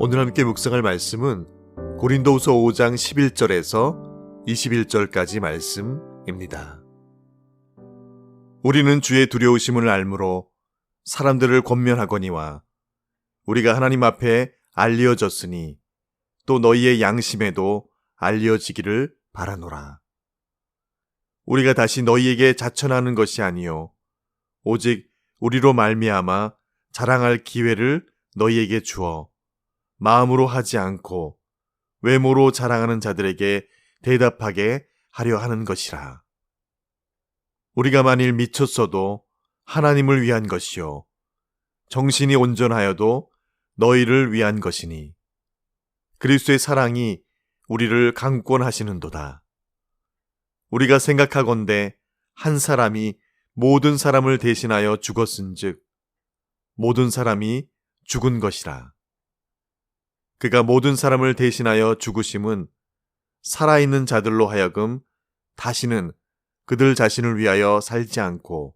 오늘 함께 묵상할 말씀은 고린도후서 5장 11절에서 21절까지 말씀입니다. 우리는 주의 두려우심을 알므로 사람들을 권면하거니와 우리가 하나님 앞에 알려졌으니 또 너희의 양심에도 알려지기를 바라노라. 우리가 다시 너희에게 자천하는 것이 아니요 오직 우리로 말미암아 자랑할 기회를 너희에게 주어 마음으로 하지 않고 외모로 자랑하는 자들에게 대답하게 하려 하는 것이라. 우리가 만일 미쳤어도 하나님을 위한 것이요 정신이 온전하여도 너희를 위한 것이니 그리스도의 사랑이 우리를 강권하시는도다. 우리가 생각하건대 한 사람이 모든 사람을 대신하여 죽었은즉 모든 사람이 죽은 것이라. 그가 모든 사람을 대신하여 죽으심은 살아있는 자들로 하여금 다시는 그들 자신을 위하여 살지 않고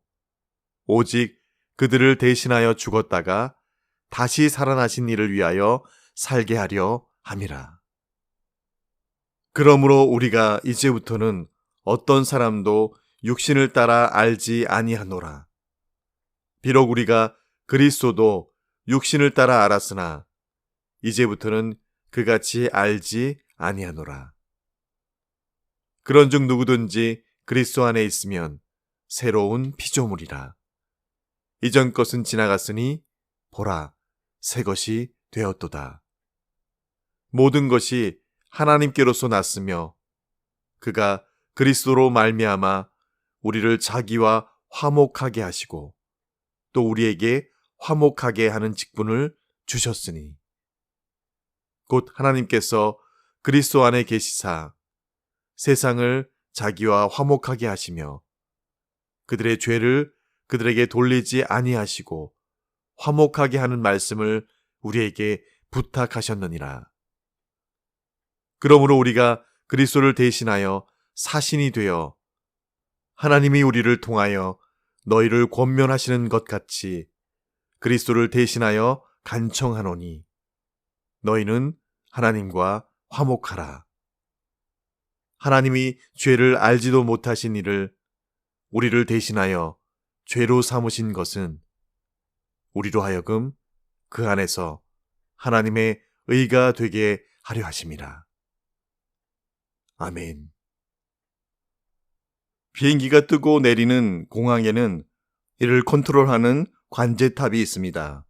오직 그들을 대신하여 죽었다가 다시 살아나신 이를 위하여 살게 하려 함이라. 그러므로 우리가 이제부터는 어떤 사람도 육신을 따라 알지 아니하노라. 비록 우리가 그리스도도 육신을 따라 알았으나 이제부터는 그같이 알지 아니하노라. 그런즉 누구든지 그리스도 안에 있으면 새로운 피조물이라. 이전 것은 지나갔으니 보라 새 것이 되었도다. 모든 것이 하나님께로서 났으며 그가 그리스도로 말미암아 우리를 자기와 화목하게 하시고 또 우리에게 화목하게 하는 직분을 주셨으니 곧 하나님께서 그리스도 안에 계시사 세상을 자기와 화목하게 하시며 그들의 죄를 그들에게 돌리지 아니하시고 화목하게 하는 말씀을 우리에게 부탁하셨느니라. 그러므로 우리가 그리스도를 대신하여 사신이 되어 하나님이 우리를 통하여 너희를 권면하시는 것 같이 그리스도를 대신하여 간청하노니 너희는 하나님과 화목하라. 하나님이 죄를 알지도 못하신 이를 우리를 대신하여 죄로 삼으신 것은 우리로 하여금 그 안에서 하나님의 의가 되게 하려 하심이라. 아멘. 비행기가 뜨고 내리는 공항에는 이를 컨트롤하는 관제탑이 있습니다.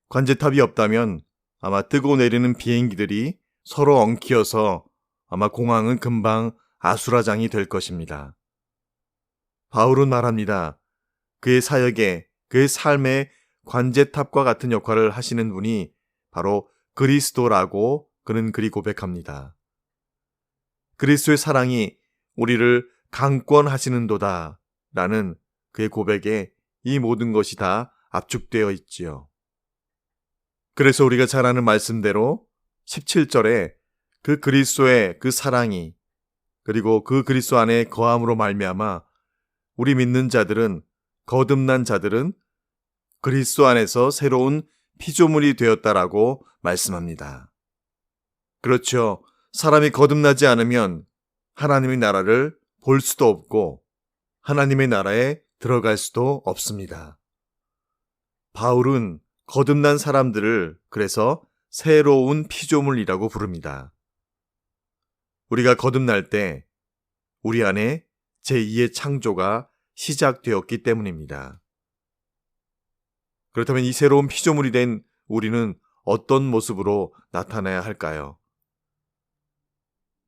관제탑이 없다면 아마 뜨고 내리는 비행기들이 서로 엉키어서 아마 공항은 금방 아수라장이 될 것입니다. 바울은 말합니다. 그의 사역에, 그의 삶에 관제탑과 같은 역할을 하시는 분이 바로 그리스도라고 그는 그리 고백합니다. 그리스도의 사랑이 우리를 강권하시는도다 라는 그의 고백에 이 모든 것이 다 압축되어 있지요. 그래서 우리가 잘 아는 말씀대로 17절에 그 그리스도의 그 사랑이 그리고 그 그리스도 안에 거함으로 말미암아 우리 믿는 자들은 거듭난 자들은 그리스도 안에서 새로운 피조물이 되었다라고 말씀합니다. 그렇죠. 사람이 거듭나지 않으면 하나님의 나라를 볼 수도 없고 하나님의 나라에 들어갈 수도 없습니다. 바울은 거듭난 사람들을 그래서 새로운 피조물이라고 부릅니다. 우리가 거듭날 때 우리 안에 제2의 창조가 시작되었기 때문입니다. 그렇다면 이 새로운 피조물이 된 우리는 어떤 모습으로 나타나야 할까요?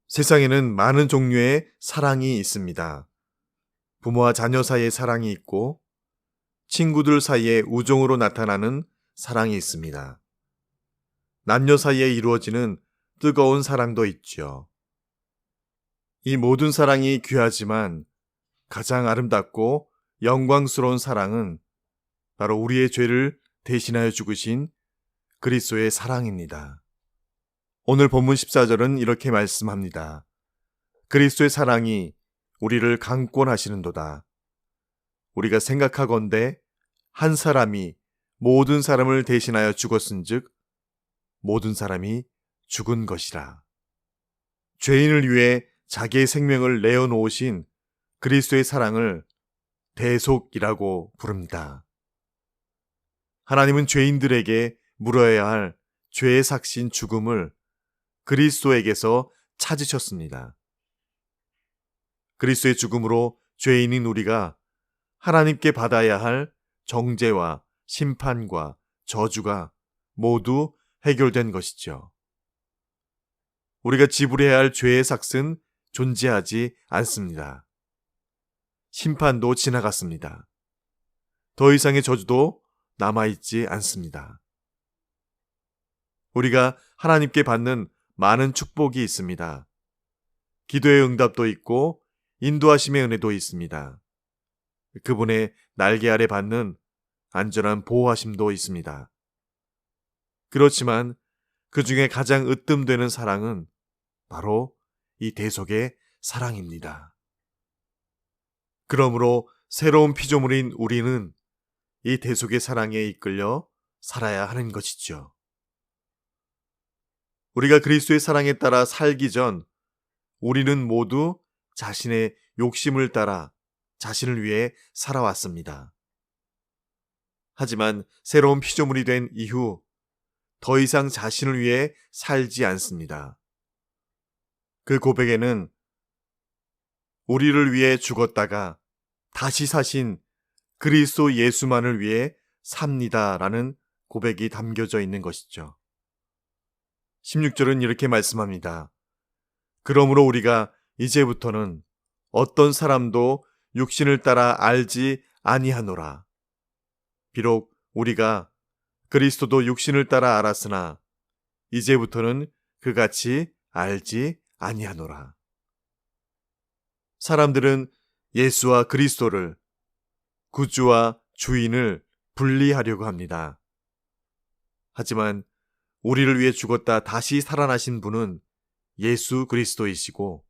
세상에는 많은 종류의 사랑이 있습니다. 부모와 자녀 사이의 사랑이 있고 친구들 사이에 우정으로 나타나는 사랑이 있습니다. 남녀 사이에 이루어지는 뜨거운 사랑도 있죠. 이 모든 사랑이 귀하지만 가장 아름답고 영광스러운 사랑은 바로 우리의 죄를 대신하여 죽으신 그리스도의 사랑입니다. 오늘 본문 14절은 이렇게 말씀합니다. 그리스도의 사랑이 우리를 강권하시는도다. 우리가 생각하건대 한 사람이 모든 사람을 대신하여 죽었은즉 모든 사람이 죽은 것이라. 죄인을 위해 자기의 생명을 내어놓으신 그리스도의 사랑을 대속이라고 부릅니다. 하나님은 죄인들에게 물어야 할 죄의 삭신 죽음을 그리스도에게서 찾으셨습니다. 그리스도의 죽음으로 죄인인 우리가 하나님께 받아야 할 정죄와 심판과 저주가 모두 해결된 것이죠. 우리가 지불해야 할 죄의 삭은 존재하지 않습니다. 심판도 지나갔습니다. 더 이상의 저주도 남아있지 않습니다. 우리가 하나님께 받는 많은 축복이 있습니다. 기도의 응답도 있고 인도하심의 은혜도 있습니다. 그분의 날개 아래 받는 안전한 보호하심도 있습니다. 그렇지만 그 중에 가장 으뜸되는 사랑은 바로 이 대속의 사랑입니다. 그러므로 새로운 피조물인 우리는 이 대속의 사랑에 이끌려 살아야 하는 것이죠. 우리가 그리스도의 사랑에 따라 살기 전 우리는 모두 자신의 욕심을 따라 자신을 위해 살아왔습니다. 하지만 새로운 피조물이 된 이후 더 이상 자신을 위해 살지 않습니다. 그 고백에는 우리를 위해 죽었다가 다시 사신 그리스도 예수만을 위해 삽니다라는 고백이 담겨져 있는 것이죠. 16절은 이렇게 말씀합니다. 그러므로 우리가 이제부터는 어떤 사람도 육신을 따라 알지 아니하노라. 비록 우리가 그리스도도 육신을 따라 알았으나 이제부터는 그같이 알지 아니하노라. 사람들은 예수와 그리스도를, 구주와 주인을 분리하려고 합니다. 하지만 우리를 위해 죽었다 다시 살아나신 분은 예수 그리스도이시고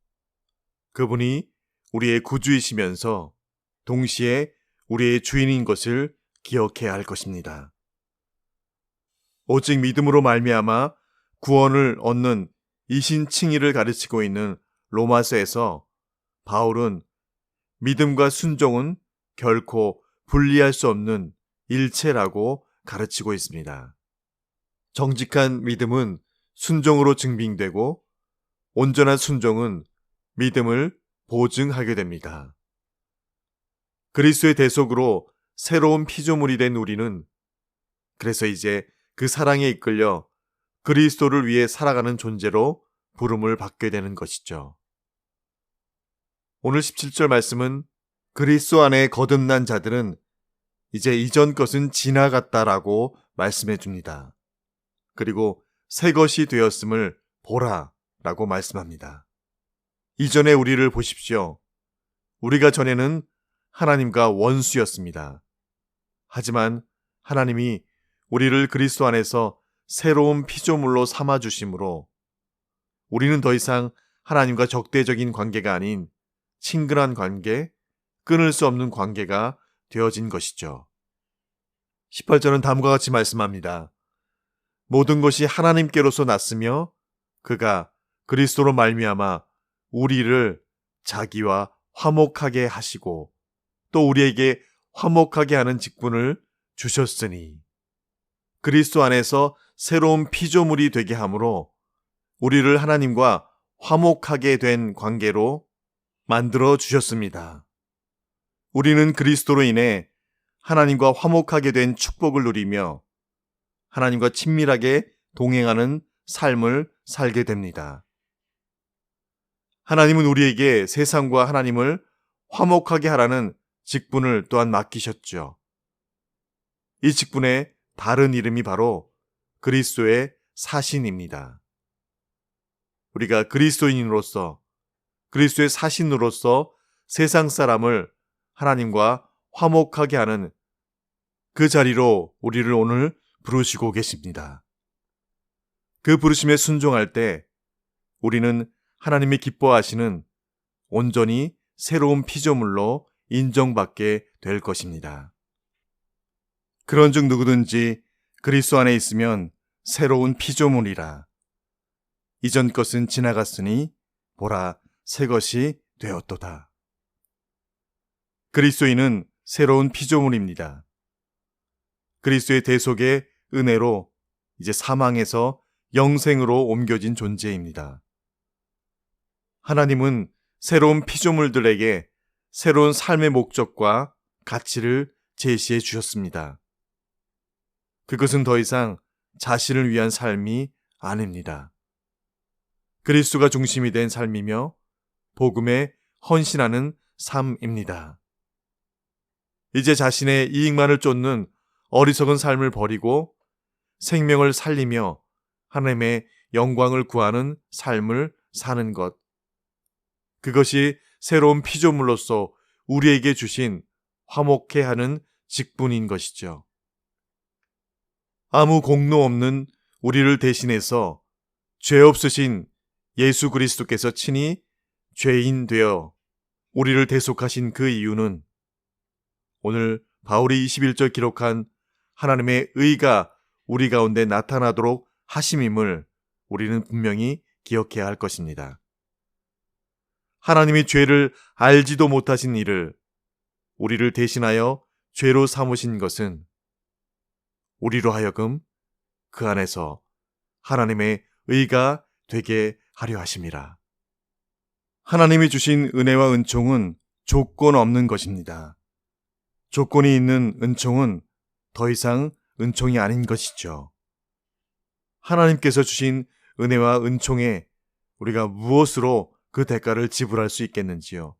그분이 우리의 구주이시면서 동시에 우리의 주인인 것을 기억해야 할 것입니다. 오직 믿음으로 말미암아 구원을 얻는 이신칭의를 가르치고 있는 로마서에서 바울은 믿음과 순종은 결코 분리할 수 없는 일체라고 가르치고 있습니다. 정직한 믿음은 순종으로 증빙되고 온전한 순종은 믿음을 보증하게 됩니다. 그리스도의 대속으로 새로운 피조물이 된 우리는 그래서 이제 그 사랑에 이끌려 그리스도를 위해 살아가는 존재로 부름을 받게 되는 것이죠. 오늘 17절 말씀은 그리스도 안에 거듭난 자들은 이제 이전 것은 지나갔다라고 말씀해 줍니다. 그리고 새 것이 되었음을 보라 라고 말씀합니다. 이전의 우리를 보십시오. 우리가 전에는 하나님과 원수였습니다. 하지만 하나님이 우리를 그리스도 안에서 새로운 피조물로 삼아주심으로 우리는 더 이상 하나님과 적대적인 관계가 아닌 친근한 관계, 끊을 수 없는 관계가 되어진 것이죠. 18절은 다음과 같이 말씀합니다. 모든 것이 하나님께로서 났으며 그가 그리스도로 말미암아 우리를 자기와 화목하게 하시고 또 우리에게 화목하게 하는 직분을 주셨으니 그리스도 안에서 새로운 피조물이 되게 함으로 우리를 하나님과 화목하게 된 관계로 만들어 주셨습니다. 우리는 그리스도로 인해 하나님과 화목하게 된 축복을 누리며 하나님과 친밀하게 동행하는 삶을 살게 됩니다. 하나님은 우리에게 세상과 하나님을 화목하게 하라는 직분을 또한 맡기셨죠. 이 직분의 다른 이름이 바로 그리스도의 사신입니다. 우리가 그리스도인으로서 그리스도의 사신으로서 세상 사람을 하나님과 화목하게 하는 그 자리로 우리를 오늘 부르시고 계십니다. 그 부르심에 순종할 때 우리는 하나님이 기뻐하시는 온전히 새로운 피조물로 인정받게 될 것입니다. 그런즉 누구든지 그리스도 안에 있으면 새로운 피조물이라. 이전 것은 지나갔으니 보라, 새 것이 되었도다. 그리스도인은 새로운 피조물입니다. 그리스도의 대속의 은혜로 이제 사망에서 영생으로 옮겨진 존재입니다. 하나님은 새로운 피조물들에게 새로운 삶의 목적과 가치를 제시해 주셨습니다. 그것은 더 이상 자신을 위한 삶이 아닙니다. 그리스도가 중심이 된 삶이며 복음에 헌신하는 삶입니다. 이제 자신의 이익만을 쫓는 어리석은 삶을 버리고 생명을 살리며 하나님의 영광을 구하는 삶을 사는 것. 그것이 새로운 피조물로서 우리에게 주신 화목해 하는 직분인 것이죠. 아무 공로 없는 우리를 대신해서 죄 없으신 예수 그리스도께서 친히 죄인 되어 우리를 대속하신 그 이유는 오늘 바울이 21절 기록한 하나님의 의가 우리 가운데 나타나도록 하심임을 우리는 분명히 기억해야 할 것입니다. 하나님이 죄를 알지도 못하신 이를 우리를 대신하여 죄로 삼으신 것은 우리로 하여금 그 안에서 하나님의 의가 되게 하려 하심이라. 하나님이 주신 은혜와 은총은 조건 없는 것입니다. 조건이 있는 은총은 더 이상 은총이 아닌 것이죠. 하나님께서 주신 은혜와 은총에 우리가 무엇으로 그 대가를 지불할 수 있겠는지요?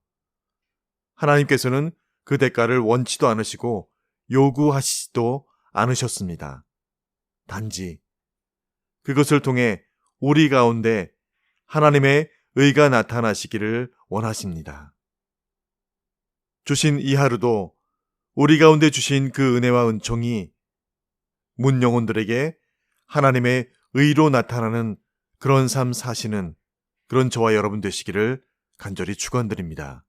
하나님께서는 그 대가를 원치도 않으시고 요구하시지도 않으셨습니다. 단지 그것을 통해 우리 가운데 하나님의 의가 나타나시기를 원하십니다. 주신 이 하루도 우리 가운데 주신 그 은혜와 은총이 문 영혼들에게 하나님의 의로 나타나는 그런 삶 사시는 그런 저와 여러분 되시기를 간절히 축원드립니다.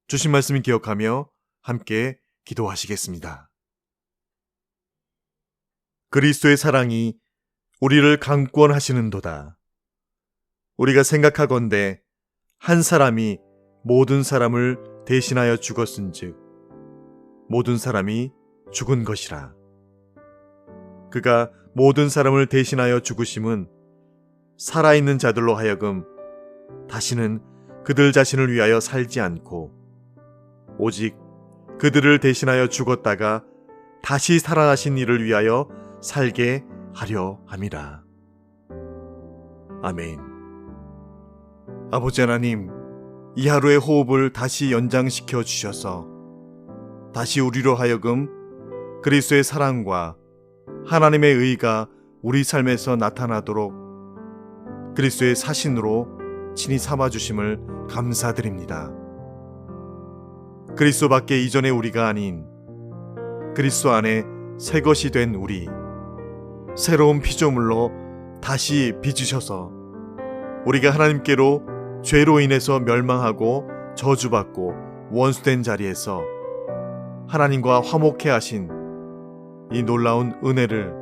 주신 말씀을 기억하며 함께 기도하시겠습니다. 그리스도의 사랑이 우리를 강권하시는도다. 우리가 생각하건대 한 사람이 모든 사람을 대신하여 죽었은즉 모든 사람이 죽은 것이라. 그가 모든 사람을 대신하여 죽으심은 살아있는 자들로 하여금 다시는 그들 자신을 위하여 살지 않고 오직 그들을 대신하여 죽었다가 다시 살아나신 이를 위하여 살게 하려 함이라. 아멘. 아버지 하나님, 이 하루의 호흡을 다시 연장시켜 주셔서 다시 우리로 하여금 그리스도의 사랑과 하나님의 의가 우리 삶에서 나타나도록 그리스도의 사신으로 친히 삼아주심을 감사드립니다. 그리스도 밖에 이전의 우리가 아닌 그리스도 안에 새 것이 된 우리, 새로운 피조물로 다시 빚으셔서 우리가 하나님께로 죄로 인해서 멸망하고 저주받고 원수된 자리에서 하나님과 화목해 하신 이 놀라운 은혜를,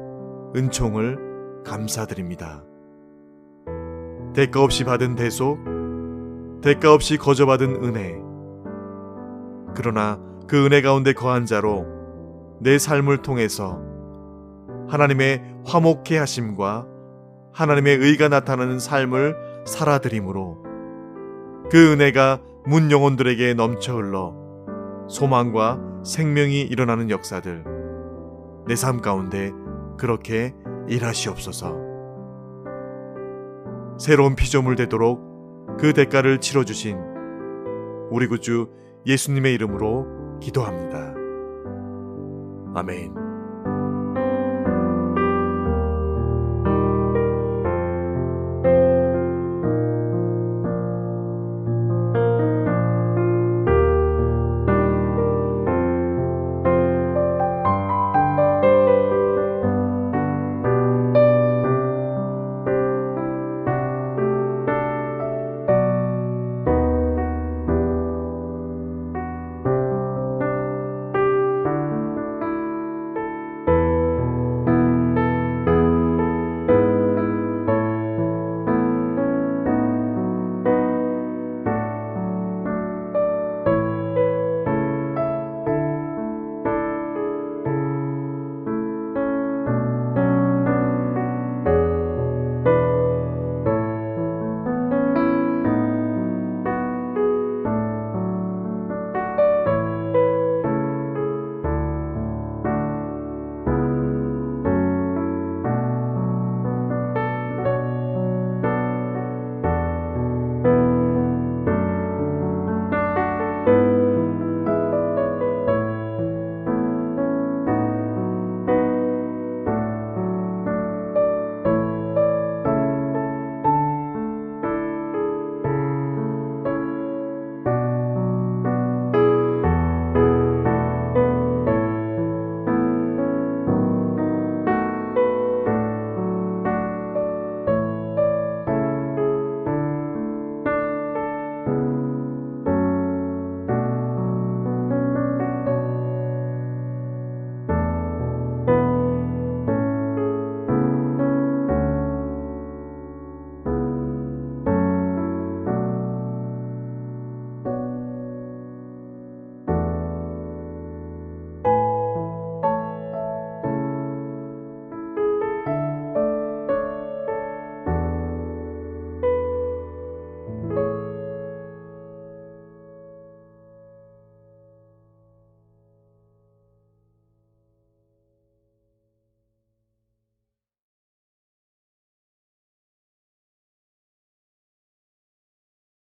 은총을 감사드립니다. 대가 없이 받은 대속, 대가 없이 거저받은 은혜. 그러나 그 은혜 가운데 거한 자로 내 삶을 통해서 하나님의 화목해 하심과 하나님의 의가 나타나는 삶을 살아드림으로 그 은혜가 문 영혼들에게 넘쳐 흘러 소망과 생명이 일어나는 역사들 내 삶 가운데 그렇게 일하시옵소서. 새로운 피조물 되도록 그 대가를 치러주신 우리 구주 예수님의 이름으로 기도합니다. 아멘.